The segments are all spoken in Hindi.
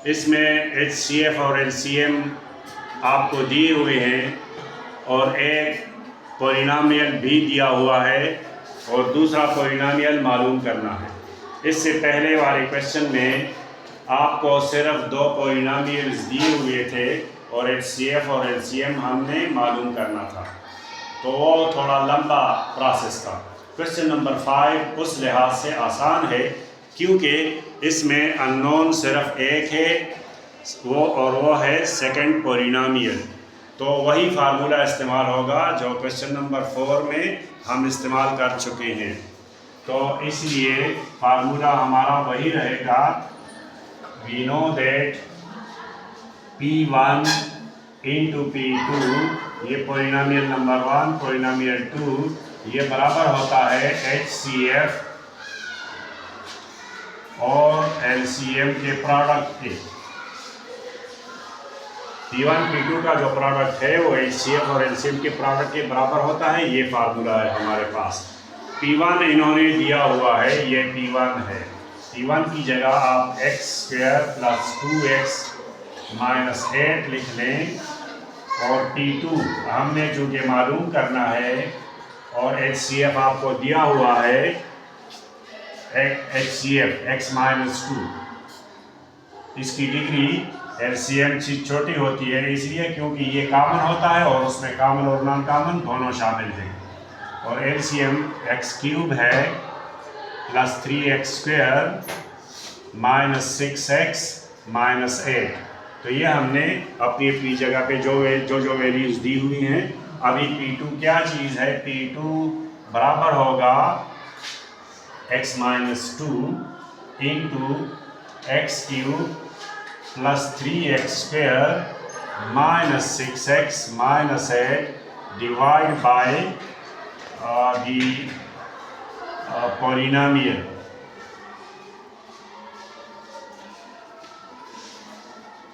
इसमें HCF और LCM आपको दिए हुए हैं और एक पॉलिनॉमियल भी दिया हुआ है और दूसरा पॉलिनॉमियल मालूम करना है। इससे पहले वाले क्वेश्चन में आपको सिर्फ दो पॉलिनॉमियल्स दिए हुए थे और HCF और LCM हमने मालूम करना था, तो वो थोड़ा लंबा प्रोसेस था। क्वेश्चन नंबर 5 उस लिहाज से आसान है क्योंकि इसमें अननोन सिर्फ एक है वो है सेकंड पॉलिनॉमियल, तो वही फार्मूला इस्तेमाल होगा जो क्वेश्चन नंबर 4 में हम इस्तेमाल कर चुके हैं। तो इसलिए फार्मूला हमारा वही रहेगा, we know that P1 into P2 ये पॉलिनॉमियल नंबर 1 पॉलिनॉमियल 2 ये बराबर होता है HCF और LCM के प्रोडक्ट के। P1 P2 का जो प्रोडक्ट है वो HCF और LCM के प्रोडक्ट के बराबर होता है। ये फार्मूला है हमारे पास। P1 इन्होंने दिया हुआ है, ये P1 है। P1 की जगह आप x² + 2x - 8 लिख लें और P2 हमने चूँकि मालूम करना है और HCF आपको दिया हुआ है HCF x - 2, इसकी डिग्री LCM से छोटी होती है इसलिए क्योंकि ये कॉमन होता है और उसमें कॉमन और नॉन कॉमन दोनों शामिल हैं। और LCM x³ है + 3x² - 6x - 8, तो ये हमने अपनी अपनी जगह पे जो वैल्यूज दी हुई हैं। अभी P2 क्या चीज़ है, P2 बराबर होगा x - 2 into x³ + 3x² - 6x - 8 divide by the polynomial.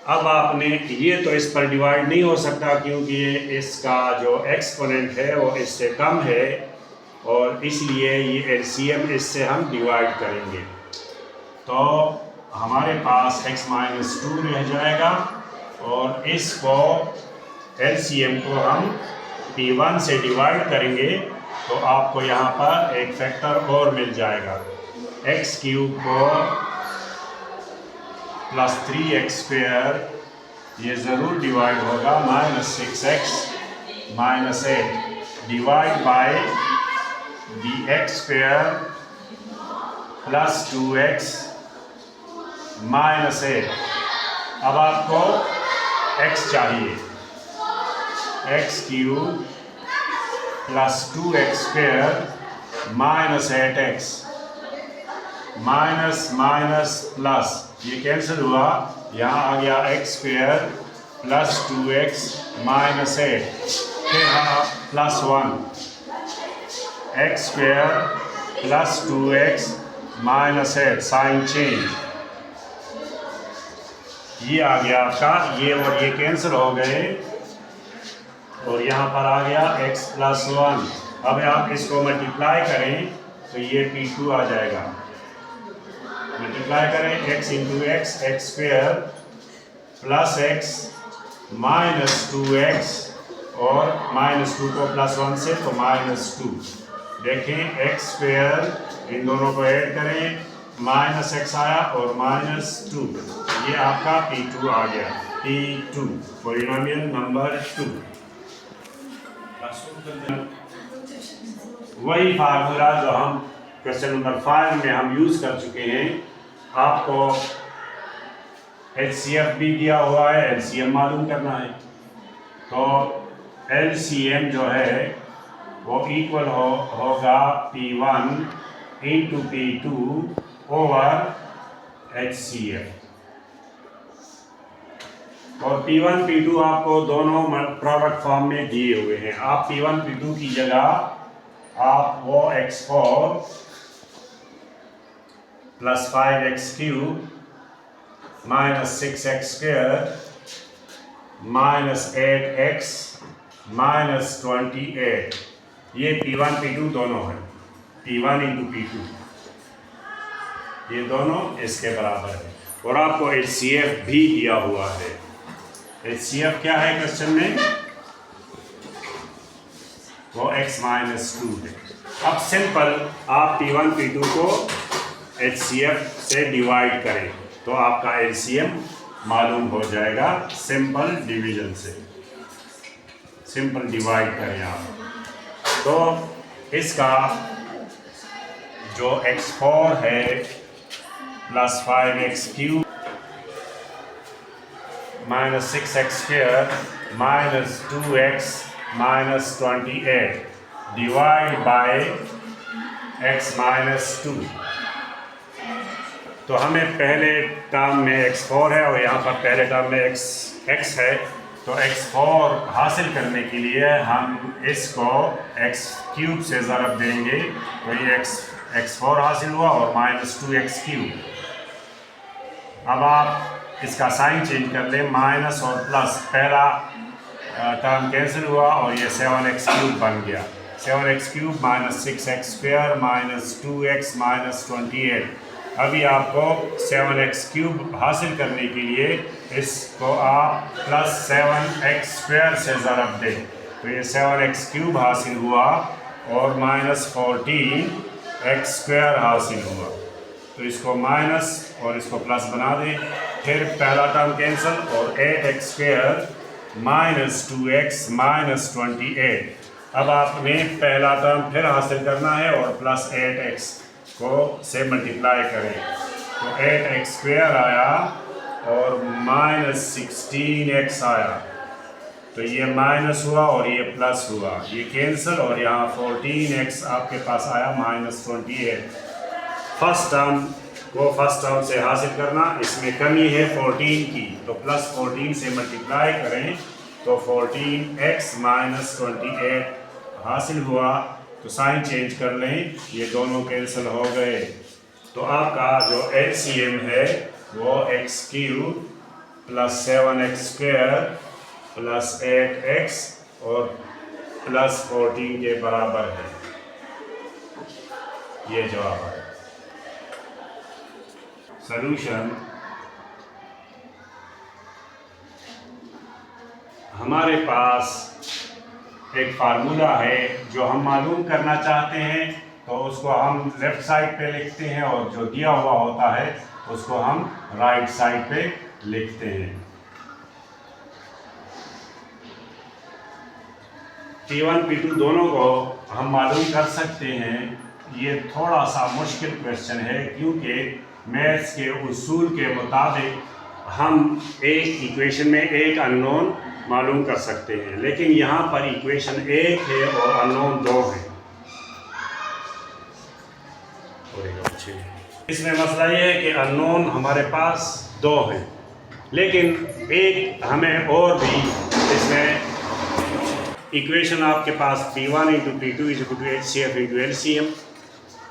अब आपने ये तो इस पर डिवाइड नहीं हो सकता क्योंकि इसका जो एक्सपोनेंट है वो इससे कम है और इसलिए ये LCM इससे हम डिवाइड करेंगे, तो हमारे पास x - 2 रह जाएगा और इसको LCM को हम P1 से डिवाइड करेंगे तो आपको यहाँ पर एक फैक्टर और मिल जाएगा। x³ को + 3x² ये ज़रूर डिवाइड होगा -6x - 8 divide by x² + 2x - 8। अब आपको x चाहिए, x³ + 2x² - 8x प्लस ये कैंसिल हुआ, यहाँ आ गया x² + 2x - 8 फिर +1 x² + 2x - 8 साइन चेंज, ये आ गया आपका, ये और ये कैंसिल हो गए और यहाँ पर आ गया x + 1। अब आप इसको मल्टीप्लाई करें तो ये P2 आ जाएगा। मल्टीप्लाई करें x × x x² + x - 2x और -2 को +1 से तो -2। देखें x² इन दोनों को ऐड करें -x आया और -2, ये आपका P2 आ गया। P2 polynomial number 2। वही फार्मूला जो हम क्वेश्चन नंबर 5 में हम यूज़ कर चुके हैं। आपको HCF भी दिया हुआ है, LCM मालूम करना है, तो LCM जो है वो इक्वल होगा P1 into P2 over HCF। और P1 P2 आपको दोनों प्रोडक्ट फॉर्म में दिए हुए हैं। आप P1 P2 की जगह आप वो x4 + 5x³ - 6x² - 8x - 28 ये P1 P2 दोनों है, P1 इंटू P2 ये दोनों इसके बराबर है। और आपको HCF भी दिया हुआ है। HCF क्या है क्वेश्चन में? वो x-2 है। अब सिंपल आप P1 P2 को HCF से डिवाइड करें तो आपका LCM मालूम हो जाएगा सिंपल डिवीजन से। सिंपल डिवाइड करें आप तो इसका जो x4 है plus 5x³ minus 6x² minus 2x minus 28 divide by x-2। तो हमें पहले टर्म में x4 है और यहाँ पर पहले टर्म में x है। तो x4 हासिल करने के लिए हम इसको x³ से ज़रब देंगे तो ये x4 हासिल हुआ और माइनस 2x³। अब आप इसका साइन चेंज कर लें, माइनस और प्लस, पहला टर्म कैंसिल हुआ और ये 7x³ बन गया। 7x³ minus 6x² minus 2x minus 28। अभी आपको 7x³ हासिल करने के लिए इसको आप प्लस 7x² से ज़रब दें तो ये 7x³ हासिल हुआ और माइनस 14x² हासिल हुआ। तो इसको माइनस और इसको प्लस बना दें। फिर पहला टर्म कैंसिल और 8x² माइनस 2x माइनस 28। अब आपने पहला टर्म फिर हासिल करना है और प्लस 8x को से मल्टीप्लाई करें तो 8x² आया और माइनस 16x आया। तो ये माइनस हुआ और ये प्लस हुआ, ये कैंसिल और यहाँ 14x आपके पास आया माइनस 28। फर्स्ट टर्म को फर्स्ट टर्म से हासिल करना, इसमें कमी है 14 की तो प्लस 14 से मल्टीप्लाई करें तो 14x माइनस 28 हासिल हुआ। तो साइन चेंज कर लें, ये दोनों कैंसिल हो गए। तो आपका जो LCM है वो x³ plus 7x² plus 8x और प्लस 14 के बराबर है। ये जवाब है। सॉल्यूशन, हमारे पास एक फार्मूला है जो हम मालूम करना चाहते हैं तो उसको हम लेफ़्ट साइड पे लिखते हैं और जो दिया हुआ होता है उसको हम राइट साइड पे लिखते हैं। P1 P2 दोनों को हम मालूम कर सकते हैं। ये थोड़ा सा मुश्किल क्वेश्चन है क्योंकि मैथ्स के उसूल के मुताबिक हम एक इक्वेशन में एक अननोन मालूम कर सकते हैं, लेकिन यहाँ पर इक्वेशन एक है और अननोन 2 है। इसमें मसला ये है कि अननोन हमारे पास 2 हैं, लेकिन एक हमें और भी इसमें इक्वेशन आपके पास P1 × P2 = HCF × LCM।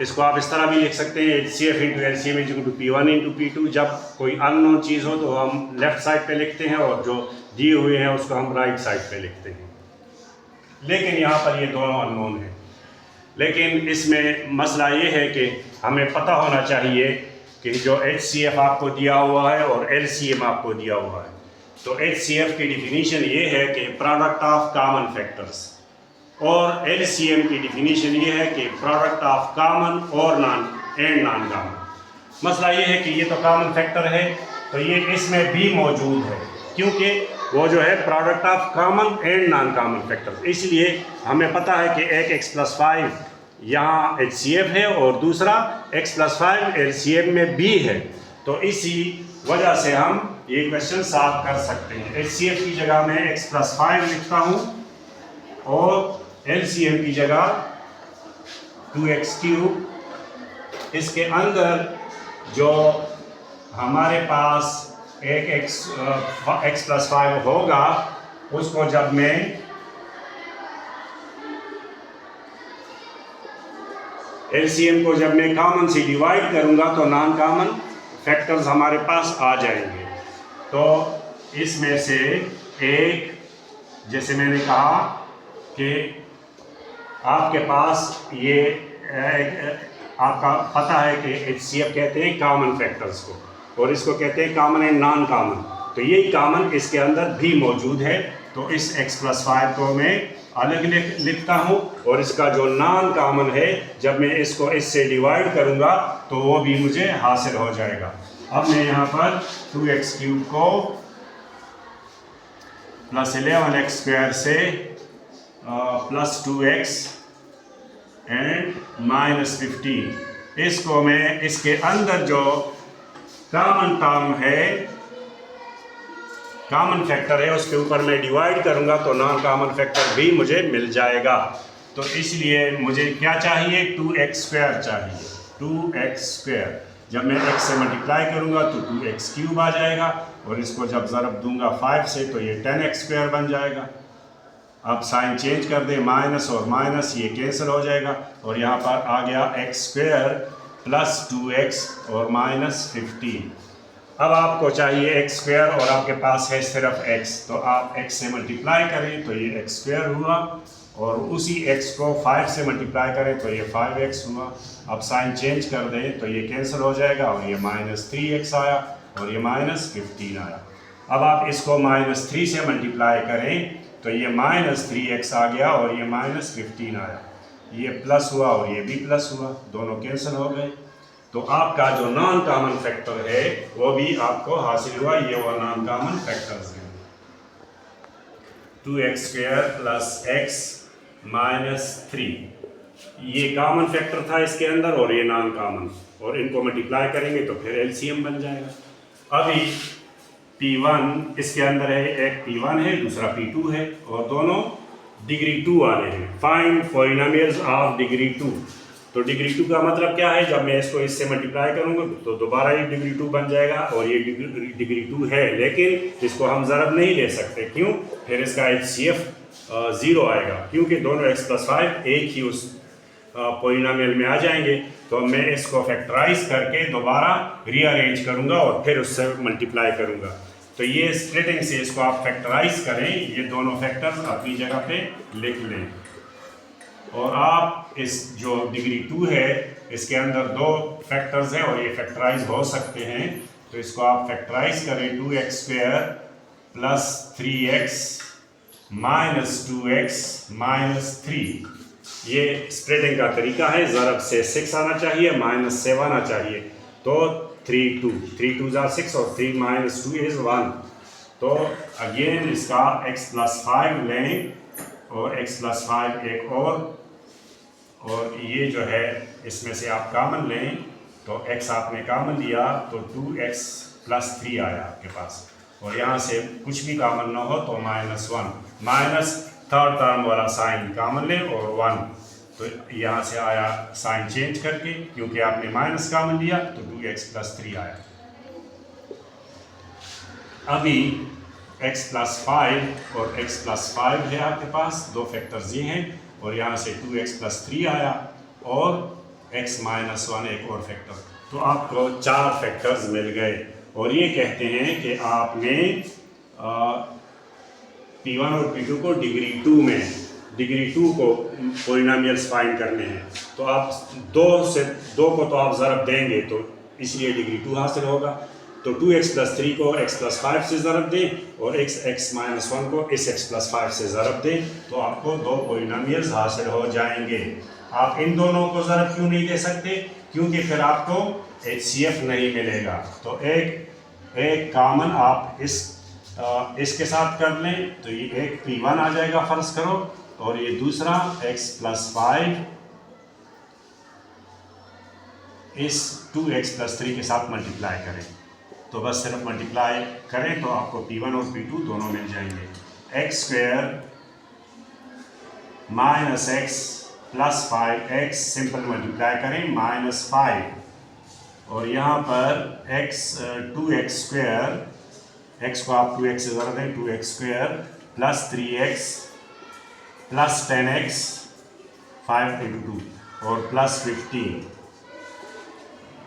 इसको आप इस तरह भी लिख सकते हैं HCF × LCM = P1 × P2। जब कोई अननोन चीज़ हो तो हम लेफ़्ट साइड पे लिखते हैं और जो दिए हुए हैं उसको हम राइट साइड पे लिखते हैं। लेकिन यहाँ पर ये दोनों अननोन हैं। लेकिन इसमें मसला ये है कि हमें पता होना चाहिए कि जो HCF आपको दिया हुआ है और LCM आपको दिया हुआ है। तो HCF की डिफिनीशन ये है कि प्रोडक्ट ऑफ कॉमन फैक्टर्स और LCM की डिफिनीशन ये है कि प्रोडक्ट ऑफ कॉमन और नॉन कॉमन। मसला ये है कि ये तो कॉमन फैक्टर है तो ये इसमें भी मौजूद है क्योंकि वो जो है product of common and non common factors. इसलिए हमें पता है कि एक x+5 यहाँ HCF है और दूसरा x+5 LCM में भी है। तो इसी वजह से हम ये क्वेश्चन सॉल्व कर सकते हैं। HCF की जगह मैं x+5 लिखता हूँ और LCM की जगह 2x³। इसके अंदर जो हमारे पास एक x+5 होगा उसको जब मैं LCM को जब मैं कॉमन से डिवाइड करूंगा तो नॉन कॉमन फैक्टर्स हमारे पास आ जाएंगे। तो इसमें से एक, जैसे मैंने कहा कि आपके पास ये आपका पता है कि HCF कहते हैं कॉमन फैक्टर्स को, और इसको कहते हैं कॉमन एंड नॉन कॉमन। तो यही कॉमन इसके अंदर भी मौजूद है। तो इस x+5 को मैं अलग लिखता हूँ, और इसका जो नॉन कॉमन है जब मैं इसको इससे डिवाइड करूँगा तो वो भी मुझे हासिल हो जाएगा। अब मैं यहाँ पर 2x³ को +11x² से +2x एंड -15, इसको मैं इसके अंदर जो कॉमन टर्म है, कॉमन फैक्टर है, उसके ऊपर मैं डिवाइड करूंगा तो नॉन कॉमन फैक्टर भी मुझे मिल जाएगा। तो इसलिए मुझे क्या चाहिए, 2x² चाहिए, 2x²। जब मैं x से मल्टीप्लाई करूंगा तो 2x³ आ जाएगा, और इसको जब ज़रब दूंगा 5 से तो ये 10x² बन जाएगा। अब साइन चेंज कर दें, माइनस और माइनस ये कैंसिल हो जाएगा, और यहाँ पर आ गया x² + 2x और -15। अब आपको चाहिए x² और आपके पास है सिर्फ x, तो आप x से मल्टीप्लाई करें तो ये x² हुआ, और उसी x को 5 से मल्टीप्लाई करें तो ये 5x हुआ। अब साइन चेंज कर दें तो ये कैंसिल हो जाएगा, और ये -3x आया और ये -15 आया। अब आप इसको -3 से मल्टीप्लाई करें तो ये -3x आ गया और ये -15 आया, ये प्लस हुआ और ये भी प्लस हुआ, दोनों कैंसिल हो गए। तो आपका जो नॉन कॉमन फैक्टर है वो भी आपको हासिल हुआ, ये वो नॉन कॉमन फैक्टर्स हैं। 2x² + x -3, ये कॉमन फैक्टर था इसके अंदर और ये नॉन कॉमन, और इनको मल्टीप्लाई करेंगे तो फिर LCM बन जाएगा। अभी P1 इसके अंदर है, एक P1 है दूसरा P2 है, और दोनों डिग्री 2 वाले हैं। Find polynomials of degree 2। तो डिग्री 2 का मतलब क्या है, जब मैं इसको इससे मल्टीप्लाई करूंगा तो दोबारा ये डिग्री 2 बन जाएगा, और ये डिग्री 2 है, लेकिन इसको हम ज़रब नहीं ले सकते। क्यों? फिर इसका HCF 0 आएगा, क्योंकि दोनों x+5 एक ही उस पॉलिनोमियल में आ जाएंगे। तो मैं इसको फैक्टराइज करके दोबारा रीअरेंज करूंगा और फिर उससे मल्टीप्लाई करूंगा। तो ये स्प्लिटिंग से इसको आप फैक्टराइज करें, ये दोनों फैक्टर्स अपनी जगह पे लिख लें, और आप इस जो डिग्री 2 है इसके अंदर 2 फैक्टर्स हैं और ये फैक्टराइज हो सकते हैं। तो इसको आप फैक्टराइज करें, 2x² + 3x -2x -3। ये स्प्लिटिंग का तरीका है, ज़रब से 6 आना चाहिए, -7 आना चाहिए। तो 3 2 are 6 और 3 - 2 is 1। तो अगेन इसका x+5 लें, और x+5 एक और ये जो है इसमें से आप कॉमन लें, तो x आपने कॉमन लिया तो 2x + 3 आया आपके पास, और यहाँ से कुछ भी कॉमन ना हो तो -1, माइनस थर्ड टर्म वाला साइन कॉमन लें और 1, तो यहाँ से आया साइन चेंज करके, क्योंकि आपने माइनस कॉमन लिया तो 2x + 3 आया। अभी x+5 और x+5 है आपके पास, 2 फैक्टर्स ये हैं, और यहाँ से 2x + 3 आया और x - 1 एक और फैक्टर। तो आपको 4 फैक्टर्स मिल गए, और ये कहते हैं कि आपने P1 और P2 को डिग्री 2 को पॉलिनोमियल्स फाइंड करने हैं। तो आप 2 को तो आप ज़रब देंगे, तो इसलिए डिग्री 2 हासिल होगा। तो 2x + 3 को x+5 से ज़रब दें, और x - 1 को इस x+5 से ज़रब दें, तो आपको 2 पॉलिनोमियल्स हासिल हो जाएंगे। आप इन दोनों को ज़रब क्यों नहीं दे सकते? क्योंकि फिर आपको HCF नहीं मिलेगा। तो एक कॉमन आप इसके साथ कर लें, तो ये एक P1 आ जाएगा फर्ज करो, और ये दूसरा x+5 इस 2x + 3 के साथ मल्टीप्लाई करें। तो बस सिर्फ मल्टीप्लाई करें तो आपको P1 और P2 दोनों मिल जाएंगे। x² - x + 5x simple multiply करें -5, और यहाँ पर 2x², x को आप 2x से ज़रा दें, 2x² + 3x + 10x 5 × 2 और +15।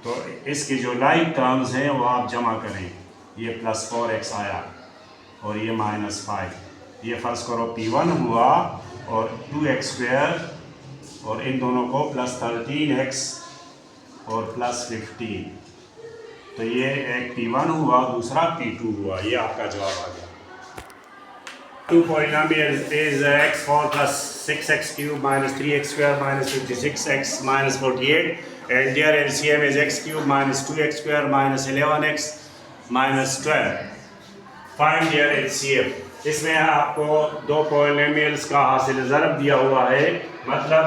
तो इसकी जो लाइक टर्म्स हैं वो आप जमा करें, ये +4x आया और ये -5, ये फर्ज करो P1 हुआ, और 2x² और इन दोनों को +13x और प्लस 15। तो ये एक P1 हुआ, दूसरा P2 हुआ। ये आपका जवाब आ गया। Two polynomials is x4 plus 6x cube minus 3x square minus 56x minus 48, and their LCM is x cube minus 2x square minus 11x minus 12. Find their LCM. इसमें आपको दो पॉलिनोमियल्स का हासिल ज़रब दिया हुआ है, मतलब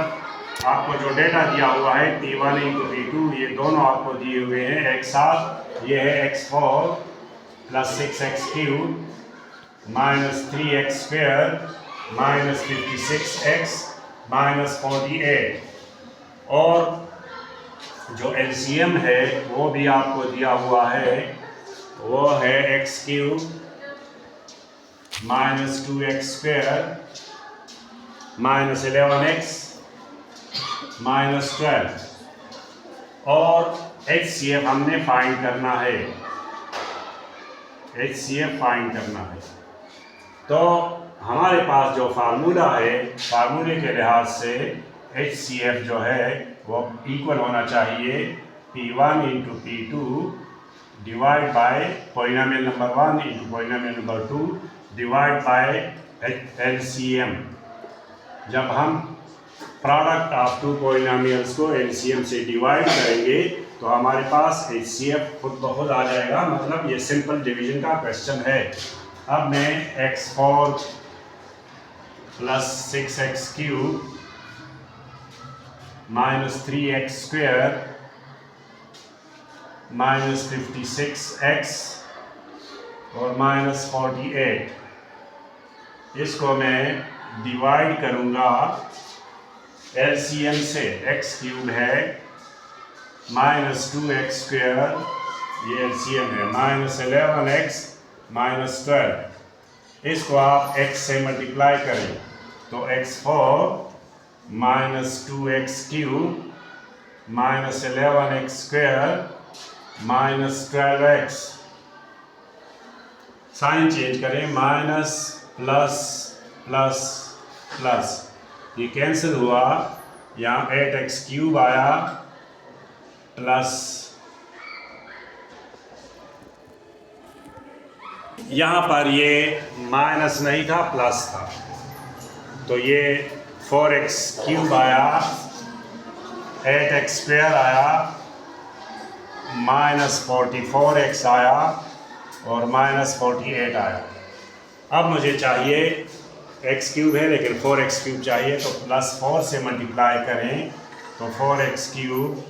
आपको जो डेटा दिया हुआ है P1 इंटू P2, ये दोनों आपको दिए हुए हैं एक साथ। ये है x4 plus 6x cube minus 3x square minus 56x minus 48, और जो LCM है वो भी आपको दिया हुआ है, वो है x cube minus 2x square minus 11x minus 12, और HCF हमने फाइंड करना है। HCF फाइंड करना है। तो हमारे पास जो फार्मूला है, फार्मूले के लिहाज से HCF जो है वो इक्वल होना चाहिए P1 into P2 divide by polynomial number 1 into polynomial number 2 divide by LCM। जब हम प्रोडक्ट ऑफ टू पॉलिनोमियल्स को LCM से डिवाइड करेंगे तो हमारे पास HCF खुद ब खुद आ जाएगा, मतलब ये सिंपल डिवीजन का क्वेश्चन है। अब मैं x4 plus 6x cube minus 3x square minus 56x और माइनस 48, इसको मैं डिवाइड करूँगा LCM से। x क्यूब है माइनस 2x स्क्वायर, ये LCM है, माइनस 11x माइनस 12, इसको आप x से मल्टीप्लाई करें तो x4 minus 2x cube minus 11x square minus 12x, sign change करें, माइनस प्लस प्लस प्लस, ये कैंसिल हुआ, यहाँ 8x क्यूब आया प्लस, यहाँ पर ये माइनस नहीं था प्लस था, तो ये 4x क्यूब आया, 8x स्क्वायर आया, माइनस 44x आया और माइनस 48 आया। अब मुझे चाहिए x क्यूब है लेकिन 4x क्यूब चाहिए, तो प्लस 4 से मल्टीप्लाई करें तो 4x cube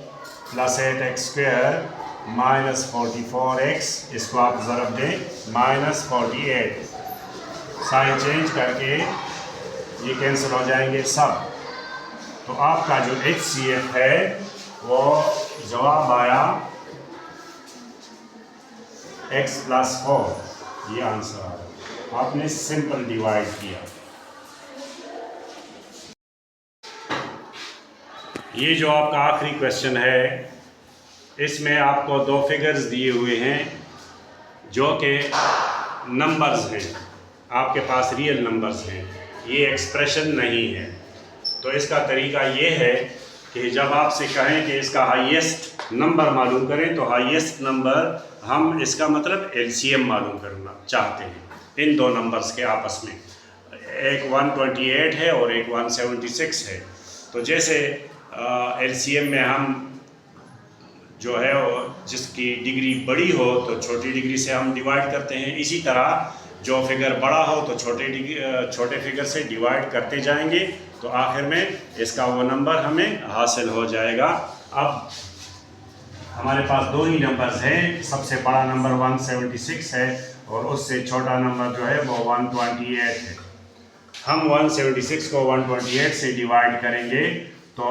plus 8x square minus 44x, इसको आप ज़रब दें माइनस 48, साइन चेंज करके ये कैंसिल हो जाएंगे सब। तो आपका जो HCF है वो जवाब आया x प्लस 4, ये आंसर आया। आपने सिंपल डिवाइड किया। ये जो आपका आखिरी क्वेश्चन है, इसमें आपको दो फिगर्स दिए हुए हैं जो कि नंबर्स हैं, आपके पास रियल नंबर्स हैं, ये एक्सप्रेशन नहीं है। तो इसका तरीका ये है कि जब आपसे कहें कि इसका हाईएस्ट नंबर मालूम करें तो हाईएस्ट नंबर हम इसका मतलब LCM मालूम करना चाहते हैं इन दो नंबर्स के आपस में। एक 128 है और एक 176 है। तो जैसे LCM में हम जो है जिसकी डिग्री बड़ी हो तो छोटी डिग्री से हम डिवाइड करते हैं, इसी तरह जो फिगर बड़ा हो तो छोटे फिगर से डिवाइड करते जाएंगे, तो आखिर में इसका वो नंबर हमें हासिल हो जाएगा। अब हमारे पास दो ही नंबर्स हैं, सबसे बड़ा नंबर 176 है और उससे छोटा नंबर जो है वो 128 है। हम 176 को 128 से डिवाइड करेंगे तो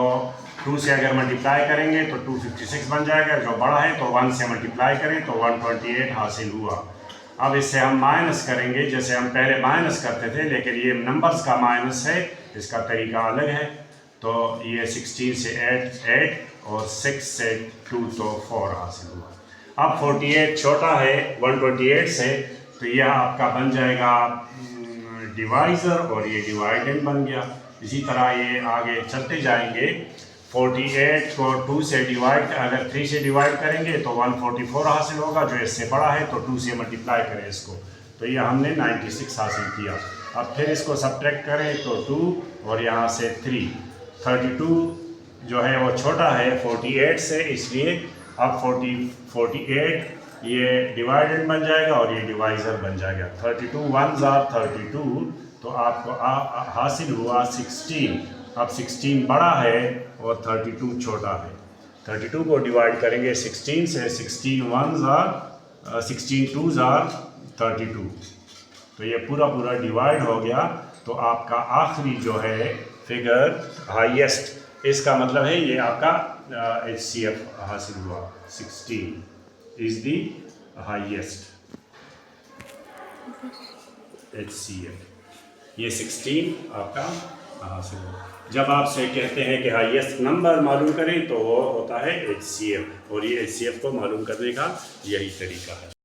2 से अगर मल्टीप्लाई करेंगे तो 256 बन जाएगा, जो बड़ा है तो 1 से मल्टीप्लाई करें तो 128 हासिल हुआ। अब इससे हम माइनस करेंगे, जैसे हम पहले माइनस करते थे, लेकिन ये नंबर्स का माइनस है, इसका तरीका अलग है। तो ये 16 से 8 और 6 से 2 तो 4 हासिल हुआ। अब 48 छोटा है 128 से, तो यह आपका बन जाएगा डिवाइज़र और ये डिवाइडेंड बन गया। इसी तरह ये आगे चलते जाएंगे 48 को 2 से डिवाइड, अगर 3 से डिवाइड करेंगे तो 144 हासिल होगा, जो इससे बड़ा है, तो 2 से मल्टीप्लाई करें इसको, तो ये हमने 96 हासिल किया। अब फिर इसको सब्ट्रैक्ट करें तो 2 और यहाँ से 3, 32 जो है वो छोटा है 48 से, इसलिए अब 48 ये डिवाइडेड बन जाएगा और ये डिवाइज़र बन जाएगा। 32 1s are 32, तो आपको हासिल हुआ 16। अब 16 बड़ा है और 32 छोटा है। 32 को डिवाइड करेंगे 16 से, 16 1s are 16 2s are 32, तो ये पूरा डिवाइड हो गया। तो आपका आखिरी जो है फिगर हाईएस्ट, इसका मतलब है ये आपका HCF हासिल हुआ। 16 इज़ दी हाईएस्ट HCF, ये 16 आपका हासिल हुआ। जब आपसे कहते हैं कि हाईएस्ट नंबर मालूम करें तो वो होता है HCF, और ये HCF को मालूम करने का यही तरीका है।